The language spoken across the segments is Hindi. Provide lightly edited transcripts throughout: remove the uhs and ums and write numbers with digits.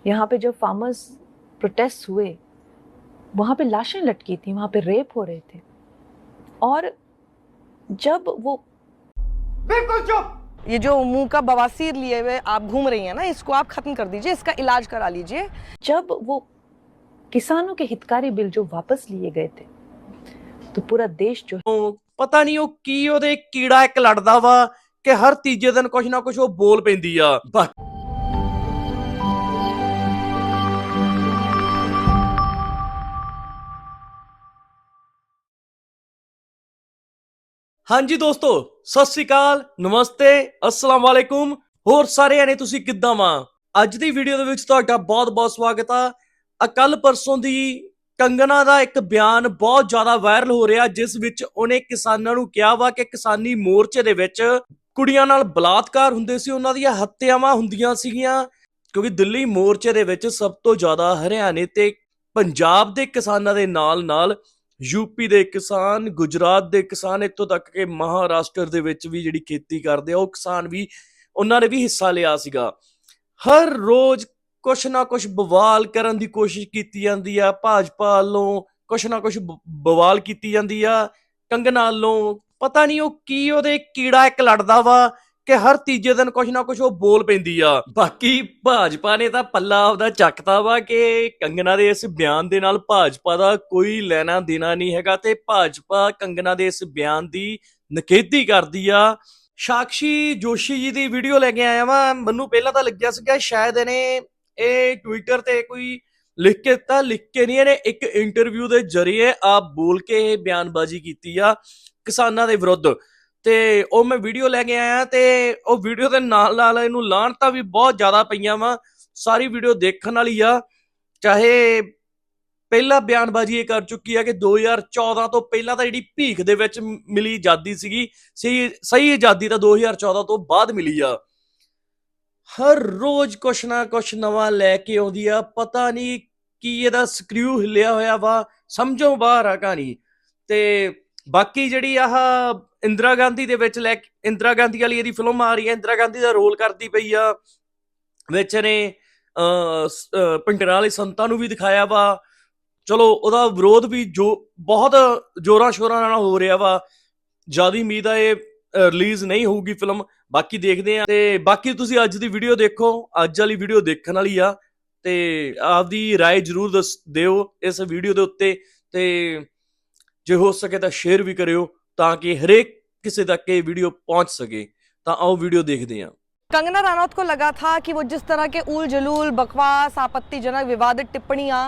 यहाँ पे जब फार्मर्स प्रोटेस्ट हुए, वहाँ पे लाशें लटकी थी, वहाँ पे रेप हो रहे थे। और जब वो बिल्कुल चुप। ये जो मुंह का बवासीर लिए हुए आप घूम रही हैं ना, इसको आप खत्म कर दीजिए, इसका इलाज करा लीजिए। जब वो किसानों के हितकारी बिल जो वापस लिए गए थे, तो पूरा देश जो ਪਤਾ ਨਹੀਂ ਉਹ ਕੀ ਉਹਦੇ ਕੀੜਾ ਇੱਕ ਲੜਦਾ ਵਾ ਕਿ ਹਰ ਤੀਜੇ ਦਿਨ ਕੁਛ ਨਾ ਕੁਛ ਉਹ ਬੋਲ ਪੈਂਦੀ ਆ। ਹਾਂਜੀ ਦੋਸਤੋ, ਸਤਿ ਸ੍ਰੀ ਅਕਾਲ, ਨਮਸਤੇ, ਅਸਲਾਮ ਵਾਲੇਕੁਮ। ਹੋਰ ਸਾਰੇ ਆਣੇ ਤੁਸੀਂ ਕਿੱਦਾਂ ਵਾਂ? ਅੱਜ ਦੀ ਵੀਡੀਓ ਦੇ ਵਿੱਚ ਤੁਹਾਡਾ ਬਹੁਤ-ਬਹੁਤ ਸਵਾਗਤ ਆ। ਕੱਲ ਪਰਸੋਂ ਦੀ ਕੰਗਨਾ ਦਾ ਇੱਕ ਬਿਆਨ ਬਹੁਤ ਜ਼ਿਆਦਾ ਵਾਇਰਲ ਹੋ ਰਿਹਾ, ਜਿਸ ਵਿੱਚ ਉਹਨੇ ਕਿਸਾਨਾਂ ਨੂੰ ਕਿਹਾ ਵਾ ਕਿ ਕਿਸਾਨੀ ਮੋਰਚੇ ਦੇ ਵਿੱਚ ਕੁੜੀਆਂ ਨਾਲ ਬਲਾਤਕਾਰ ਹੁੰਦੇ ਸੀ, ਉਹਨਾਂ ਦੀਆਂ ਹੱਤਿਆਵਾਂ ਹੁੰਦੀਆਂ ਸੀਗੀਆਂ। ਕਿਉਂਕਿ ਦਿੱਲੀ ਮੋਰਚੇ ਦੇ ਵਿੱਚ ਸਭ ਤੋਂ ਜ਼ਿਆਦਾ ਹਰਿਆਣੇ ਤੇ ਪੰਜਾਬ ਦੇ ਕਿਸਾਨਾਂ ਦੇ ਨਾਲ-ਨਾਲ यूपी ਦੇ ਕਿਸਾਨ, ਗੁਜਰਾਤ ਦੇ ਕਿਸਾਨ, ਇੱਥੋਂ ਤੱਕ ਕਿ ਮਹਾਰਾਸ਼ਟਰ ਦੇ ਵਿੱਚ ਵੀ ਜਿਹੜੀ ਖੇਤੀ ਕਰਦੇ ਆ ਉਹ ਕਿਸਾਨ ਵੀ, ਉਹਨਾਂ ਨੇ ਵੀ ਹਿੱਸਾ ਲਿਆ ਸੀਗਾ। ਹਰ ਰੋਜ਼ ਕੁਛ ਨਾ ਕੁਛ ਬਵਾਲ ਕਰਨ ਦੀ ਕੋਸ਼ਿਸ਼ ਕੀਤੀ ਜਾਂਦੀ ਆ, ਭਾਜਪਾ ਵੱਲੋਂ ਕੁਛ ਨਾ ਕੁਛ ਬਵਾਲ ਕੀਤੀ ਜਾਂਦੀ ਆ, ਕੰਗਨਾ ਵੱਲੋਂ ਪਤਾ ਨਹੀਂ ਉਹ ਕੀ ਉਹਦੇ ਕੀੜਾ ਇੱਕ ਲੜਦਾ ਵਾ ਕਿ ਹਰ ਤੀਜੇ ਦਿਨ ਕੁਛ ਨਾ ਕੁਛ ਉਹ ਬੋਲ ਪੈਂਦੀ ਆ। ਬਾਕੀ ਭਾਜਪਾ ਨੇ ਤਾਂ ਪੱਲਾ ਆਪਦਾ ਚੱਕਦਾ ਵਾ ਕਿ ਕੰਗਨਾ ਦੇ ਇਸ ਬਿਆਨ ਦੇ ਨਾਲ ਭਾਜਪਾ ਦਾ ਕੋਈ ਲੈਣਾ ਦੇਣਾ ਨਹੀਂ ਹੈਗਾ ਤੇ ਭਾਜਪਾ ਕੰਗਨਾ ਦੇ ਇਸ ਬਿਆਨ ਦੀ ਨਿਖੇਧੀ ਕਰਦੀ ਆ। ਸਾਕਸ਼ੀ ਜੋਸ਼ੀ ਜੀ ਦੀ ਵੀਡੀਓ ਲੈ ਕੇ ਆਇਆ ਵਾਂ। ਮੈਨੂੰ ਪਹਿਲਾਂ ਤਾਂ ਲੱਗਿਆ ਸੀਗਾ ਸ਼ਾਇਦ ਇਹਨੇ ਇਹ ਟਵਿੱਟਰ ਤੇ ਕੋਈ ਲਿਖ ਕੇ ਦਿੱਤਾ, ਲਿਖ ਕੇ ਨਹੀਂ, ਇਹਨੇ ਇੱਕ ਇੰਟਰਵਿਊ ਦੇ ਜ਼ਰੀਏ ਆਪ ਬੋਲ ਕੇ ਇਹ ਬਿਆਨਬਾਜ਼ੀ ਕੀਤੀ ਆ ਕਿਸਾਨਾਂ ਦੇ ਵਿਰੁੱਧ। ਤੇ ਉਹ ਮੈਂ ਵੀਡੀਓ ਲੈ ਕੇ ਆਇਆ ਤੇ ਉਹ ਵੀਡੀਓ ਦੇ ਨਾਲ ਇਹਨੂੰ ਲਾਹਣਤਾਂ ਵੀ ਬਹੁਤ ਜ਼ਿਆਦਾ ਪਈਆਂ ਵਾ। ਸਾਰੀ ਵੀਡੀਓ ਦੇਖਣ ਵਾਲੀ ਆ। ਚਾਹੇ ਪਹਿਲਾ ਬਿਆਨਬਾਜ਼ੀ ਇਹ ਕਰ ਚੁੱਕੀ ਆ ਕਿ 2014 ਤੋਂ ਪਹਿਲਾਂ ਤਾਂ ਜਿਹੜੀ ਭੀਖ ਦੇ ਵਿੱਚ ਮਿਲੀ ਆਜ਼ਾਦੀ ਸੀਗੀ, ਸਹੀ ਆਜ਼ਾਦੀ ਤਾਂ 2014 ਤੋਂ ਬਾਅਦ ਮਿਲੀ ਆ। ਹਰ ਰੋਜ਼ ਕੁਛ ਨਾ ਕੁਛ ਨਵਾਂ ਲੈ ਕੇ ਆਉਂਦੀ ਆ। ਪਤਾ ਨਹੀਂ ਕੀ ਇਹਦਾ ਸਕਰੂ ਹਿੱਲਿਆ ਹੋਇਆ ਵਾ, ਸਮਝੋਂ ਬਾਹਰ ਆ ਕਹਾਣੀ। ਤੇ ਬਾਕੀ ਜਿਹੜੀ ਆਹ ਇੰਦਰਾ ਗਾਂਧੀ ਦੇ ਵਿੱਚ ਇੰਦਰਾ ਗਾਂਧੀ ਵਾਲੀ ਇਹਦੀ ਫਿਲਮ ਆ ਰਹੀ ਹੈ, ਇੰਦਰਾ ਗਾਂਧੀ ਦਾ ਰੋਲ ਕਰਦੀ ਪਈ ਆ ਵਿੱਚ ਨੇ। ਭਿੰਡਰਾਂ ਵਾਲੇ ਸੰਤਾਂ ਨੂੰ ਵੀ ਦਿਖਾਇਆ ਵਾ। ਚਲੋ ਉਹਦਾ ਵਿਰੋਧ ਵੀ ਬਹੁਤ ਜ਼ੋਰਾਂ ਸ਼ੋਰਾਂ ਨਾਲ ਹੋ ਰਿਹਾ ਵਾ। ਜ਼ਿਆਦਾ ਉਮੀਦ ਆ ਇਹ ਰਿਲੀਜ਼ ਨਹੀਂ ਹੋਊਗੀ ਫਿਲਮ, ਬਾਕੀ ਦੇਖਦੇ ਆ। ਤੇ ਬਾਕੀ ਤੁਸੀਂ ਅੱਜ ਦੀ ਵੀਡੀਓ ਦੇਖੋ, ਅੱਜ ਵਾਲੀ ਵੀਡੀਓ ਦੇਖਣ ਵਾਲੀ ਆ ਤੇ ਆਪਦੀ ਰਾਏ ਜ਼ਰੂਰ ਦਿਓ ਇਸ ਵੀਡੀਓ ਦੇ ਉੱਤੇ। ਤੇ ਜੇ ਹੋ ਸਕੇ ਤਾਂ ਸ਼ੇਅਰ ਵੀ ਕਰਿਓ ਤਾਂ ਕਿ ਹਰੇਕ ਕਿਸੇ तक ये वीडियो पहुंच सके। तो आओ वीडियो देखते हैं। कंगना रनौत को लगा था कि वो जिस तरह के उल जलूल, बकवास, आपत्तिजनक, विवादित टिप्पणियां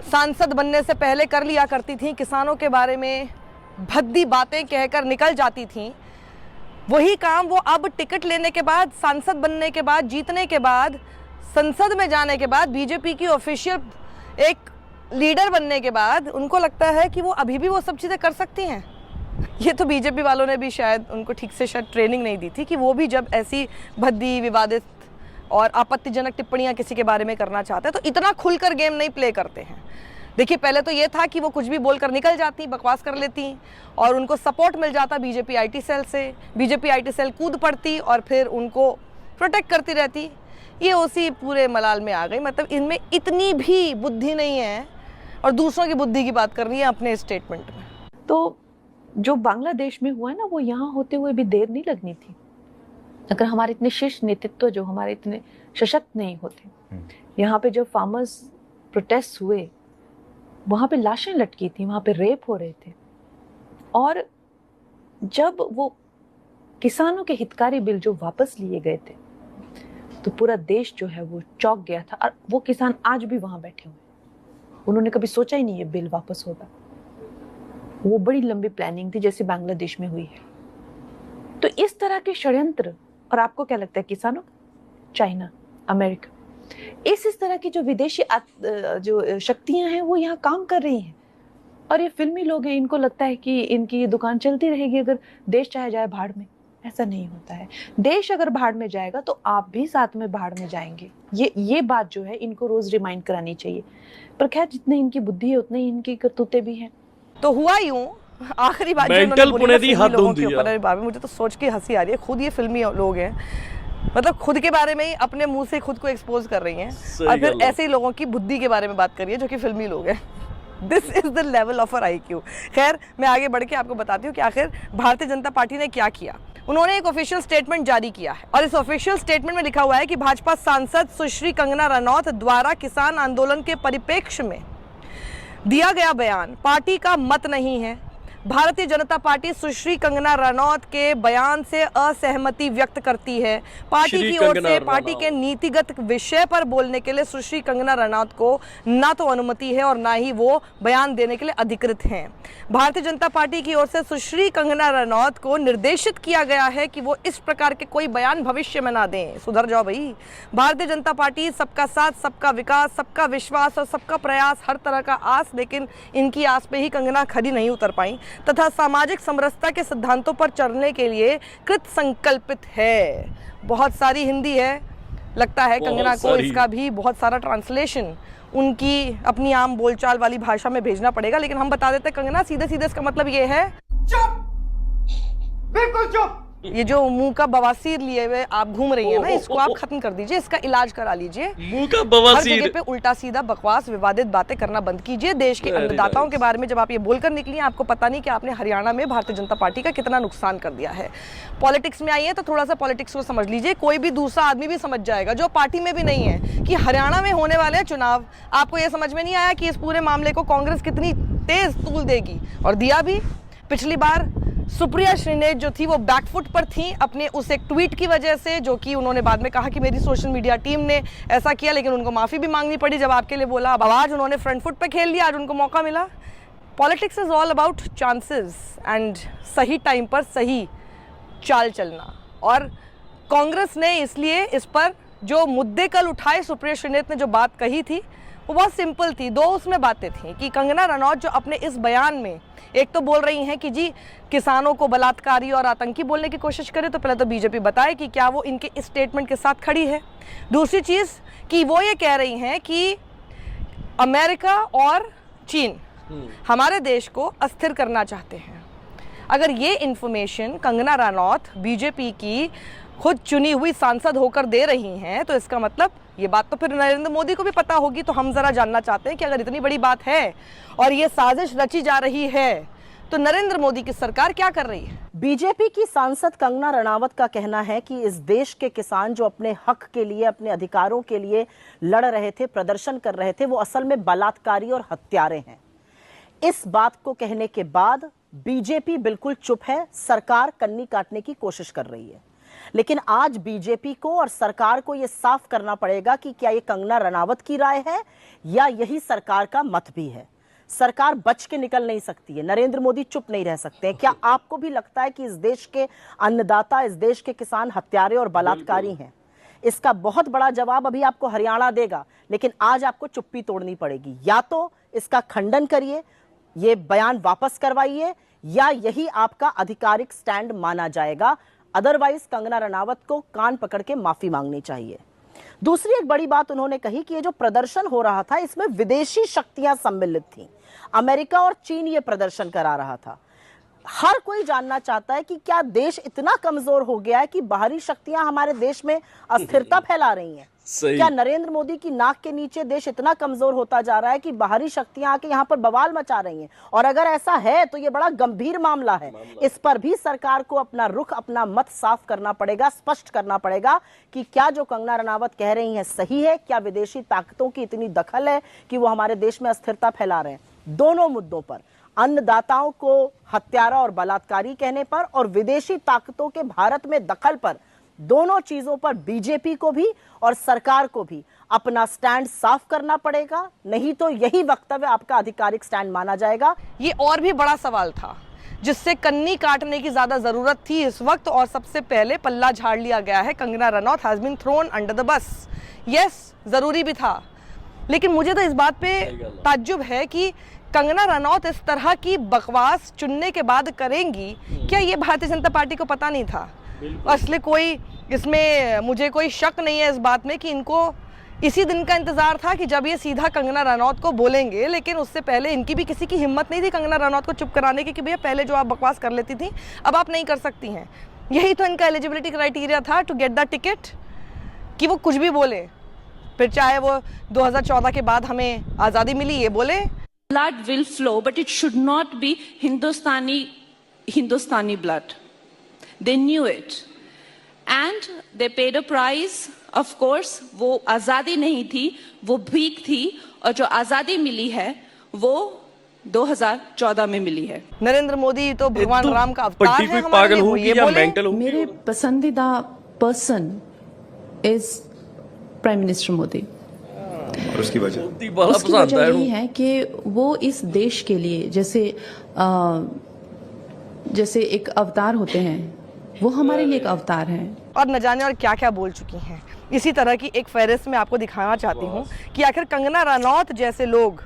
सांसद बनने से पहले कर लिया करती थी, किसानों के बारे में भद्दी बातें कहकर निकल जाती थी, वही काम वो अब टिकट लेने के बाद, सांसद बनने के बाद, जीतने के बाद, संसद में जाने के बाद, बीजेपी की ऑफिशियल एक लीडर बनने के बाद उनको लगता है कि वो अभी भी वो सब चीज़ें कर सकती हैं। ये तो बीजेपी वालों ने भी शायद उनको ठीक से शायद ट्रेनिंग नहीं दी थी कि वो भी जब ऐसी भद्दी, विवादित और आपत्तिजनक टिप्पणियां किसी के बारे में करना चाहते हैं तो इतना खुलकर गेम नहीं प्ले करते हैं। देखिए, पहले तो ये था कि वो कुछ भी बोलकर निकल जाती, बकवास कर लेती और उनको सपोर्ट मिल जाता बीजेपी आईटी सेल से। बीजेपी आईटी सेल कूद पड़ती और फिर उनको प्रोटेक्ट करती रहती। ये उसी पूरे मलाल में आ गई। मतलब इनमें इतनी भी बुद्धि नहीं है और दूसरों की बुद्धि की बात कर रही है अपने स्टेटमेंट में। तो जो बांग्लादेश में हुआ है ना, वो यहाँ होते हुए भी देर नहीं लगनी थी अगर हमारे इतने शीर्ष नेतृत्व जो हमारे इतने सशक्त नहीं होते। यहाँ पे जब फार्मर्स प्रोटेस्ट हुए, वहाँ पे लाशें लटकी थी, वहाँ पे रेप हो रहे थे। और जब वो किसानों के हितकारी बिल जो वापस लिए गए थे, तो पूरा देश जो है वो चौंक गया था। और वो किसान आज भी वहाँ बैठे हुए, उन्होंने कभी सोचा ही नहीं ये बिल वापस होगा। वो बड़ी लंबी प्लानिंग थी जैसे बांग्लादेश में हुई है। तो इस तरह के षड्यंत्र, और आपको क्या लगता है किसानों, चाइना, अमेरिका, इस तरह की जो विदेशी जो शक्तियां हैं वो यहाँ काम कर रही हैं। और ये फिल्मी लोग हैं, इनको लगता है कि इनकी ये दुकान चलती रहेगी अगर देश चाहे जाए भाड़ में। ऐसा नहीं होता है। देश अगर भाड़ में जाएगा तो आप भी साथ में भाड़ में जाएंगे। ये बात जो है इनको रोज रिमाइंड करानी चाहिए। पर खैर, जितनी इनकी बुद्धि है उतनी इनकी करतूतें भी हैं। तो हुआ यूं, आखिरी बात जो मेंटल पुणे दी हद होंदी है। मुझे तो सोच के हंसी आ रही है। खुद ये फिल्मी लोग हैं, मतलब खुद के बारे में ही अपने मुंह से खुद को एक्सपोज कर रही हैं और फिर ऐसे ही लोगों की बुद्धि के बारे में बात कर रही है जो कि फिल्मी लोग हैं। This is the level of our IQ। खैर, मैं आगे बढ़ के आपको बताती हूँ कि आखिर भारतीय जनता पार्टी ने क्या किया। उन्होंने एक ऑफिशियल स्टेटमेंट जारी किया है और इस ऑफिशियल स्टेटमेंट में लिखा हुआ है कि भाजपा सांसद सुश्री कंगना रनौत द्वारा किसान आंदोलन के परिप्रेक्ष्य में दिया गया बयान पार्टी का मत नहीं है। भारतीय जनता पार्टी सुश्री कंगना रनौत के बयान से असहमति व्यक्त करती है। पार्टी की ओर से पार्टी के नीतिगत विषय पर बोलने के लिए सुश्री कंगना रनौत को ना तो अनुमति है और ना ही वो बयान देने के लिए अधिकृत हैं। भारतीय जनता पार्टी की ओर से सुश्री कंगना रनौत को निर्देशित किया गया है कि वो इस प्रकार के कोई बयान भविष्य में ना दें। सुधर जाओ भाई। भारतीय जनता पार्टी सबका साथ, सबका विकास, सबका विश्वास और सबका प्रयास, हर तरह का आस, लेकिन इनकी आस पे ही कंगना खड़ी नहीं उतर पाई तथा सामाजिक समरसता के सिद्धांतों पर चलने के लिए कृत संकल्पित है। बहुत सारी हिंदी है, लगता है कंगना को इसका भी बहुत सारा ट्रांसलेशन उनकी अपनी आम बोलचाल वाली भाषा में भेजना पड़ेगा, लेकिन हम बता देते हैं कंगना, सीधे सीधे इसका मतलब ये है चुप, बिल्कुल चुप। ये जो मुंह का बवासीर लिए हुए आप घूम रही हैं ना, इसको आप खत्म कर दीजिए, इसका इलाज करा लीजिए। मुंह का बवासीर, हर जगह पे उल्टा सीधा बकवास, विवादित बातें करना बंद कीजिए। देश के अन्नदाताओं के बारे में जब आप ये बोलकर निकली, आपको पता नहीं कि आपने हरियाणा में भारतीय जनता पार्टी का कितना नुकसान कर दिया है। पॉलिटिक्स में आई है तो थोड़ा सा पॉलिटिक्स को समझ लीजिए। कोई भी दूसरा आदमी भी समझ जाएगा जो पार्टी में भी नहीं है कि हरियाणा में होने वाले चुनाव। आपको ये समझ में नहीं आया कि इस पूरे मामले को कांग्रेस कितनी तेज तूल देगी, और दिया भी। पिछली बार सुप्रिया श्रीनेश जो थी वो बैकफुट पर थी अपने उस एक ट्वीट की वजह से, जो कि उन्होंने बाद में कहा कि मेरी सोशल मीडिया टीम ने ऐसा किया, लेकिन उनको माफ़ी भी मांगनी पड़ी जब आपके लिए बोला। अब आज उन्होंने फ्रंट फुट पे खेल लिया, आज उनको मौका मिला। Politics is all about chances and सही टाइम पर सही चाल चलना। और कांग्रेस ने इसलिए इस पर जो मुद्दे कल उठाए, सुप्रिया श्रीनेश ने जो बात कही थी वो बहुत सिंपल थी। दो उसमें बातें थी कि कंगना रनौत जो अपने इस बयान में एक तो बोल रही हैं कि जी किसानों को बलात्कारी और आतंकी बोलने की कोशिश करे, तो पहले तो बीजेपी बताए कि क्या वो इनके इस स्टेटमेंट के साथ खड़ी है। दूसरी चीज़ कि वो ये कह रही हैं कि अमेरिका और चीन हमारे देश को अस्थिर करना चाहते हैं। अगर ये इन्फॉर्मेशन कंगना रनौत बीजेपी की खुद चुनी हुई सांसद होकर दे रही हैं, तो इसका मतलब ये बात तो फिर नरेंद्र मोदी को भी पता होगी। तो हम जरा जानना चाहते हैं कि अगर इतनी बड़ी बात है और ये साजिश रची जा रही है, तो नरेंद्र मोदी की सरकार क्या कर रही है। बीजेपी की सांसद कंगना रनावत का कहना है कि इस देश के किसान जो अपने हक के लिए, अपने अधिकारों के लिए लड़ रहे थे, प्रदर्शन कर रहे थे, वो असल में बलात्कारी और हत्यारे हैं। इस बात को कहने के बाद बीजेपी बिल्कुल चुप है, सरकार कन्नी काटने की कोशिश कर रही है। लेकिन आज बीजेपी को और सरकार को यह साफ करना पड़ेगा कि क्या ये कंगना रनावत की राय है या यही सरकार का मत भी है। सरकार बच के निकल नहीं सकती है, नरेंद्र मोदी चुप नहीं रह सकते हैं। क्या आपको भी लगता है कि इस देश के अन्नदाता, इस देश के किसान हत्यारे और बलात्कारी हैं? इसका बहुत बड़ा जवाब अभी आपको हरियाणा देगा, लेकिन आज आपको चुप्पी तोड़नी पड़ेगी। या तो इसका खंडन करिए, ये बयान वापस करवाइए, या यही आपका आधिकारिक स्टैंड माना जाएगा। अदरवाइज कंगना रनावत को कान पकड़ के माफी मांगनी चाहिए। दूसरी एक बड़ी बात उन्होंने कही कि ये जो प्रदर्शन हो रहा था इसमें विदेशी शक्तियां सम्मिलित थीं। अमेरिका और चीन ये प्रदर्शन करा रहा था। हर कोई जानना चाहता है कि क्या देश इतना कमजोर हो गया है कि बाहरी शक्तियां हमारे देश में अस्थिरता फैला रही हैं? क्या नरेंद्र मोदी की नाक के नीचे देश इतना कमजोर होता जा रहा है कि बाहरी शक्तियां आके यहाँ पर बवाल मचा रही हैं? और अगर ऐसा है तो ये बड़ा गंभीर मामला है। इस पर भी सरकार को अपना रुख, अपना मत साफ करना पड़ेगा, स्पष्ट करना पड़ेगा कि क्या जो कंगना रनावत कह रही हैं सही है, क्या विदेशी ताकतों की इतनी दखल है कि वो हमारे देश में अस्थिरता फैला रहे हैं। दोनों मुद्दों पर, अन्नदाताओं को हत्यारा और बलात्कारी कहने पर और विदेशी ताकतों के भारत में दखल पर, दोनों चीजों पर बीजेपी को भी और सरकार को भी अपना स्टैंड साफ करना पड़ेगा, नहीं तो यही वक्तव्य आपका आधिकारिक स्टैंड माना जाएगा। ये और भी बड़ा सवाल था जिससे कन्नी काटने की ज्यादा जरूरत थी इस वक्त, और सबसे पहले पल्ला झाड़ लिया गया है। Kangana Ranaut has been thrown under the bus. Yes, जरूरी भी था, लेकिन मुझे तो इस बात पे ताज्जुब है कि कंगना रनौत इस तरह की बकवास चुनने के बाद करेंगी। क्या ये भारतीय जनता पार्टी को पता नहीं था? असली कोई इसमें मुझे कोई शक नहीं है इस बात में कि इनको इसी दिन का इंतजार था कि जब ये सीधा कंगना रनौत को बोलेंगे। लेकिन उससे पहले इनकी भी किसी की हिम्मत नहीं थी कंगना रनौत को चुप कराने की कि भैया पहले जो आप बकवास कर लेती थी अब आप नहीं कर सकती हैं। यही तो इनका एलिजिबिलिटी क्राइटेरिया था टू गेट द टिकट। कि वो कुछ भी बोले, फिर चाहे वो 2014 के बाद हमें आज़ादी मिली ये बोले। Blood will flow, but it should not be Hindustani blood. They knew it. And they paid a price, of course. वो आज़ादी नहीं थी, वो भीख थी, और जो आज़ादी मिली है वो 2014 में मिली है। नरेंद्र मोदी तो भगवान राम का अवतार पट्टी है पे हमारे पागल लिए, वो होगी ये या बोले। मेंटल होगी? मेरे पसंदीदा person is prime minister Modi. और उसकी वजह मोदी बड़ा उसकी पसंद वजह है यही है कि वो इस देश के लिए जैसे एक अवतार होते हैं, वो हमारे लिए एक अवतार हैं। और न जाने और क्या क्या बोल चुकी हैं। इसी तरह की एक फहरिस्त मैं आपको दिखाना चाहती हूँ कि आखिर कंगना रनौत जैसे लोग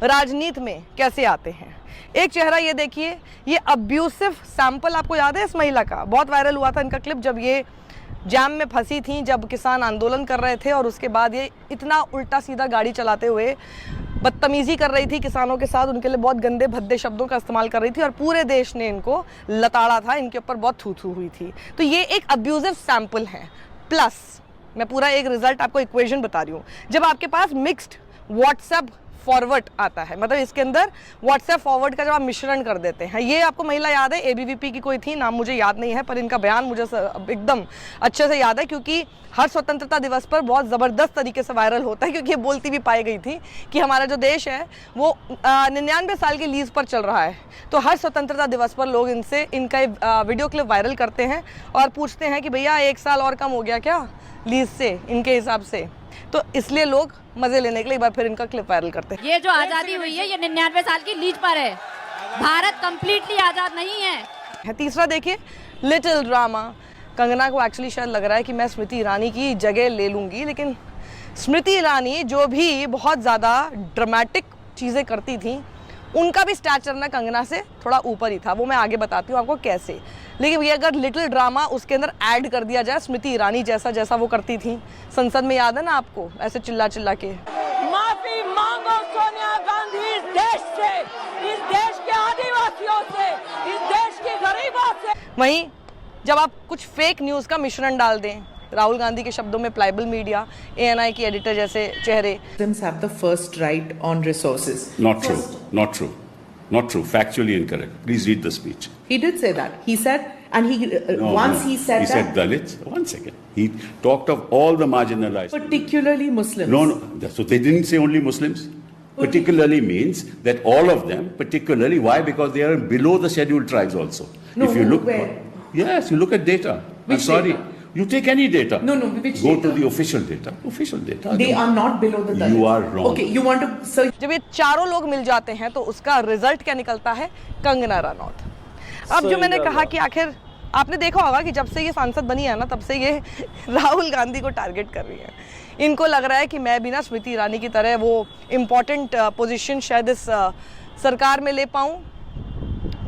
राजनीति में कैसे आते हैं। एक चेहरा ये देखिए, ये अब्यूसिव सैंपल आपको याद है इस महिला का? बहुत वायरल हुआ था इनका क्लिप जब ये जाम में फंसी थी, जब किसान आंदोलन कर रहे थे और उसके बाद ये इतना उल्टा सीधा गाड़ी चलाते हुए बदतमीजी कर रही थी किसानों के साथ, उनके लिए बहुत गंदे भद्दे शब्दों का इस्तेमाल कर रही थी और पूरे देश ने इनको लताड़ा था, इनके ऊपर बहुत थू हुई थी। तो ये एक अब्यूजिव सैंपल है। प्लस मैं पूरा एक रिजल्ट आपको इक्वेशन बता रही हूँ। जब आपके पास मिक्स्ड व्हाट्सएप फॉरवर्ड आता है, मतलब इसके अंदर व्हाट्सएप फॉरवर्ड का जब आप मिश्रण कर देते हैं, ये आपको महिला याद है, एबीवीपी की कोई थी, नाम मुझे याद नहीं है, पर इनका बयान मुझे एकदम अच्छे से याद है क्योंकि हर स्वतंत्रता दिवस पर बहुत ज़बरदस्त तरीके से वायरल होता है, क्योंकि ये बोलती भी पाई गई थी कि हमारा जो देश है वो 99 साल की लीज पर चल रहा है। तो हर स्वतंत्रता दिवस पर लोग इनसे इनका वीडियो क्लिप वायरल करते हैं और पूछते हैं कि भैया 1 साल और कम हो गया क्या लीज से, इनके हिसाब से। तो इसलिए लोग मजे लेने के लिए एक बार फिर इनका क्लिप वायरल करते हैं। ये जो आजादी हुई है ये 99 साल की लीज पर है, भारत कंप्लीटली आजाद नहीं है। तीसरा देखिए, लिटिल ड्रामा। कंगना को एक्चुअली शायद लग रहा है कि मैं स्मृति ईरानी की जगह ले लूंगी, लेकिन स्मृति ईरानी जो भी बहुत ज़्यादा ड्रामेटिक चीज़ें करती थी, उनका भी स्टैचर ना कंगना से थोड़ा ऊपर ही था। वो मैं आगे बताती हूँ आपको कैसे। लेकिन ये अगर लिटिल ड्रामा उसके अंदर ऐड कर दिया जाए स्मृति ईरानी जैसा वो करती थी संसद में, याद है ना आपको, ऐसे चिल्ला चिल्ला के माफी मांगो सोनिया गांधी इस देश से, इस देश के आदिवासियों से, इस देश के गरीबों से। वहीं जब आप कुछ फेक न्यूज़ का मिश्रण डाल दें, राहुल गांधी के शब्दों में प्लाइबल मीडिया, ANI की एडिटर जैसे चेहरे। Muslims have the first right on resources. Not true. Not true. Not true. Factually incorrect. Please read the speech. He did say that. He said, and he No, once no. he said He said that Dalits. One second. He talked of all the marginalized. particularly Muslims. No. So they didn't say only Muslims. Particularly means that all of them, particularly, why? Because they are below the scheduled tribes also. No, if you look, where? Yes, you look at data. Which I'm sorry. data? You take any data. No, which Go data? to the official data. Official data. They are not below the Dalits. You are wrong. Okay, you want to search. जब ये चारों लोग मिल जाते हैं तो उसका रिजल्ट क्या निकलता है? कंगना रनौत। अब जो मैंने कहा कि आखिर आपने देखा होगा कि जब से ये सांसद बनी है ना, तब से ये राहुल गांधी को टारगेट कर रही है। इनको लग रहा है कि मैं भी ना स्मृति ईरानी की तरह वो इम्पोर्टेंट पोजीशन शायद इस सरकार में ले पाऊँ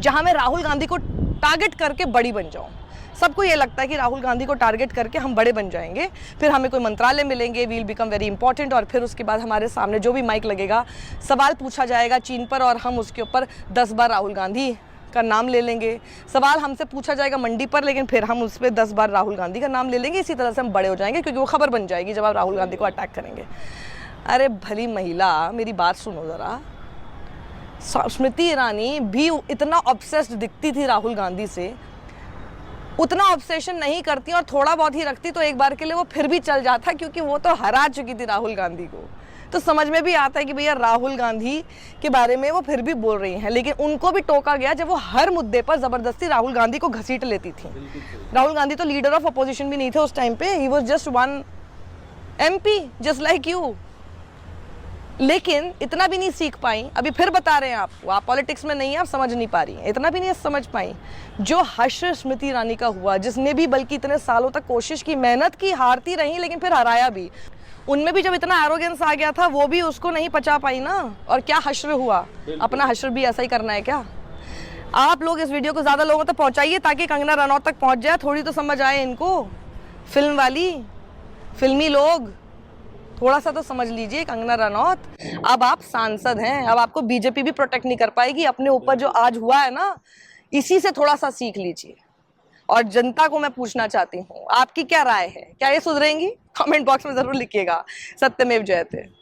जहाँ मैं राहुल गांधी को टारगेट करके बड़ी बन जाऊँ। सबको ये लगता है कि राहुल गांधी को टारगेट करके हम बड़े बन जाएंगे, फिर हमें कोई मंत्रालय मिलेंगे, वील बिकम वेरी इंपॉर्टेंट, और फिर उसके बाद हमारे सामने जो भी माइक लगेगा सवाल पूछा जाएगा चीन पर और हम उसके ऊपर 10 बार राहुल गांधी का नाम ले लेंगे। सवाल हमसे पूछा जाएगा मंडी पर, लेकिन फिर हम उस पर 10 बार राहुल गांधी का नाम ले लेंगे। इसी तरह से हम बड़े हो जाएंगे, क्योंकि वो खबर बन जाएगी जब आप राहुल गांधी को अटैक करेंगे। अरे भली महिला, मेरी बात सुनो ज़रा। स्मृति ईरानी भी इतना ऑब्सेस्ड दिखती थी राहुल गांधी से, उतना ऑब्सेशन नहीं करती और थोड़ा बहुत ही रखती तो एक बार के लिए वो फिर भी चल जाता, क्योंकि वो तो हरा चुकी थी राहुल गांधी को। तो समझ में भी आता है कि भैया राहुल गांधी के बारे में वो फिर भी बोल रही हैं, लेकिन उनको भी टोका गया जब वो हर मुद्दे पर ज़बरदस्ती राहुल गांधी को घसीट लेती थी। राहुल गांधी तो लीडर ऑफ अपोजिशन भी नहीं थे उस टाइम पे, he was just one MP just like you. लेकिन इतना भी नहीं सीख पाई, अभी फिर बता रहे हैं आपको, आप पॉलिटिक्स में नहीं है, आप समझ नहीं पा रही हैं, इतना भी नहीं समझ पाई जो हश्र स्मृति ईरानी का हुआ, जिसने भी बल्कि इतने सालों तक कोशिश की, मेहनत की, हारती रही, लेकिन फिर हराया भी। उनमें भी जब इतना एरोगेंस आ गया था, वो भी उसको नहीं पचा पाई ना। और क्या हश्र हुआ, अपना हश्र भी ऐसा ही करना है क्या? आप लोग इस वीडियो को ज़्यादा लोगों तक पहुँचाइए ताकि कंगना रनौत तक पहुँच जाए, थोड़ी तो समझ आए इनको। फिल्म वाली, फिल्मी लोग, थोड़ा सा तो समझ लीजिए। कंगना रनौत, अब आप सांसद हैं, अब आपको बीजेपी भी प्रोटेक्ट नहीं कर पाएगी। अपने ऊपर जो आज हुआ है ना, इसी से थोड़ा सा सीख लीजिए और जनता को मैं पूछना चाहती हूँ, आपकी क्या राय है? क्या ये सुधरेंगी? कमेंट बॉक्स में जरूर लिखिएगा। सत्यमेव जयते।